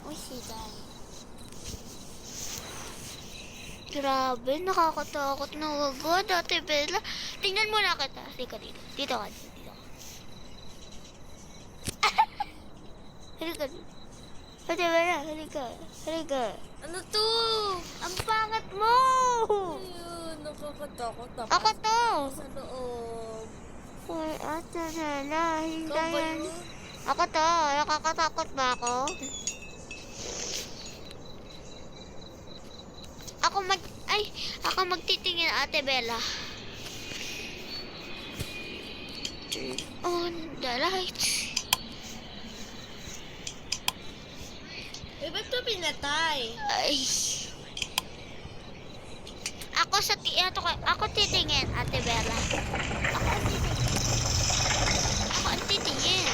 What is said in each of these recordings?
Uy, siday. Grabe, nakakatakot na wagod, Ate Bella. Tingnan mo na kita. Halika dito. Dito ka. Dito ka. Halika dito. Ate Bella, halika. Halika. Ano to? Ang pangat mo! Ayun, nakakatakot. Ako to! Sa loob. Uy, Ate Bella, Ikaw ba hintayin. yun? Ako to, nakakatakot ba ako? Ako magtitingin, Ate Bella. Turn on the lights. Eh, ba't ito pinatay? Ay. Ako titingin, Ate Bella. Ako ang titingin.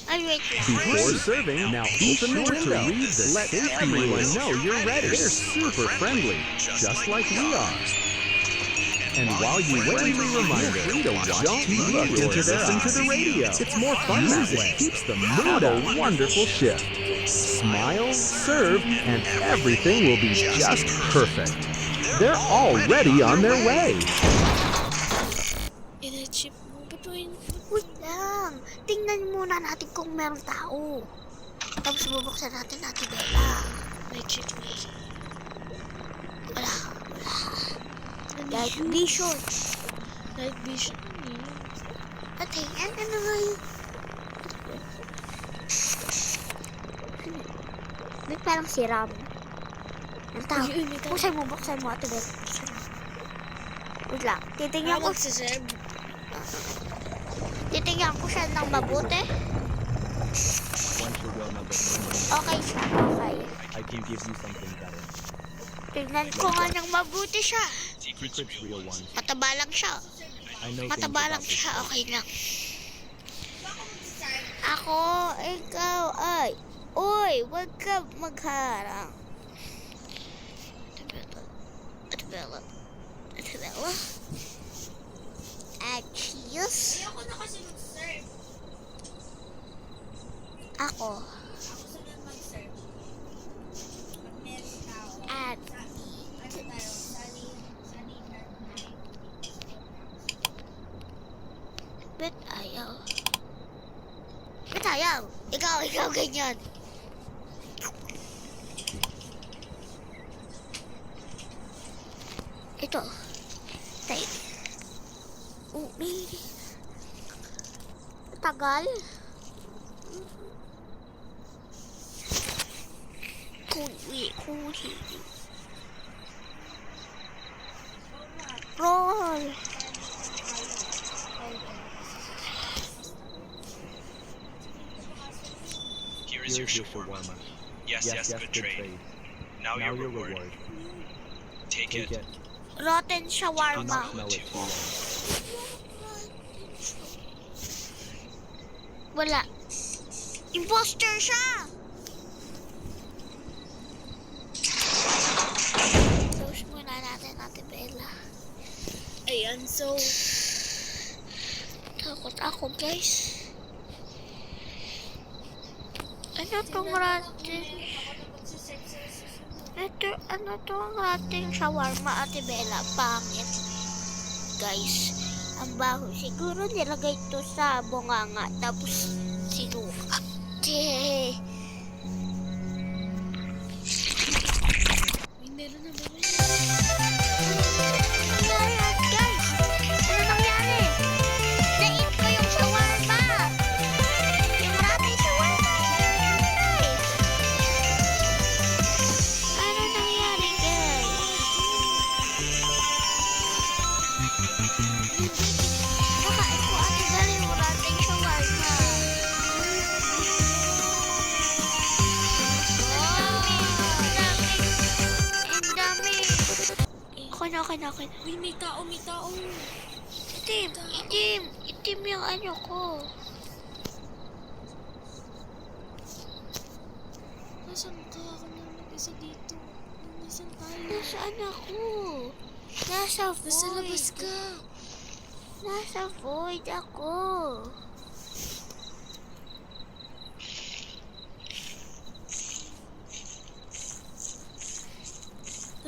Ay, wait lang. Before serving, now open the window. Let everyone know you're ready. They're super friendly, just like we are. And while you wait, reminder, don't look into listen to the radio. It's more fun that way. Keeps the mood a wonderful shift. Smile, serve, and everything will be just perfect. They're already on their way. Ina-chip mo. Ba't mo Wait lang. Tingnan muna natin kung meron tao. Tapos bubuksan natin, Ate Bella. may chip mo? Wala. Night vision. Night vision. Ate, ano nga yun? May parang siram. Ang tao. Ay, may tao. Buksan mo, Ate Bella. Buksan mo. Wait lang. Titingnan ko siya ng mabuti. Once you're well enough, Okay siya. Okay. I can give you something better. Tingnan ko nga ng mabuti siya. Secrets real ones. Mataba lang siya. I know Mataba lang siya. Okay lang. Ako, ikaw, ay. Uy, wag ka magharang. Ate Bella. Cheese. Ayoko na kasi mag-serve. Ako. Ako sunod mag-serve. Pag meron tao. At Ano tayo? Sunny night. bet ayaw. Bet ayaw. Ikaw ganyan. Ito. Tayo. May tagal. Kuli. Roll. Here is your shawarma. Yes, good trade. Now your reward. Take it. Rotten Do shawarma. not smell it too long. Wala. Imposter siya! Close muna natin, Ate Bella. Ayan, so... Takot ako, guys. Ano tong rotten? Ano tong rotten shawarma, Ate Bella? Pangit. Guys, ang baho. Siguro nilagay ito sa bunganga. Tapos sinuka. May meron na. Nangyari, guys? Ano nangyari? Nain ko yung shawarma. Yung rotten shawarma. Guys. Ano nangyari, guys? Nakain ko, Ate Bella, yung rotten shawarma. Okay na. Uy, may tao. Itim yung ano ko. Nasaan ka? Ako na mag-isa dito. Nasaan tayo? Nasaan ako? Nasa void. Nasa labas ka. Nasa void ako.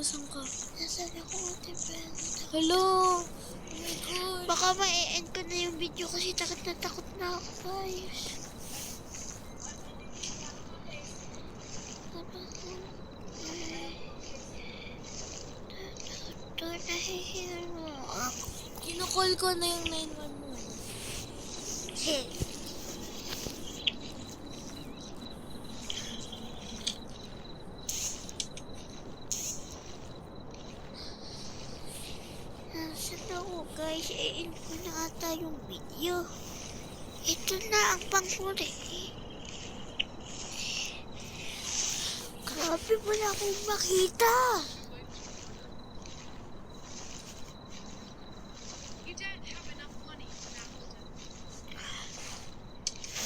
Nasaan ka? Nasaan ako, Ate Bella? Hello! Oh my God. Baka ma-end ko na yung video kasi takot na ako, guys. Nahihiyan mo ako. Kinukall ko na yung 911. Hey. Nasaan ako, guys? I-end ko na ata yung video. Ito na ang panghuli. Grabe, wala akong makita.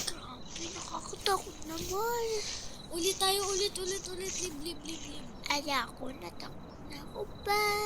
Grabe, nakakatakot naman. Ulit tayo, ulit. Live. Ayoko, natakot na ako. Bye.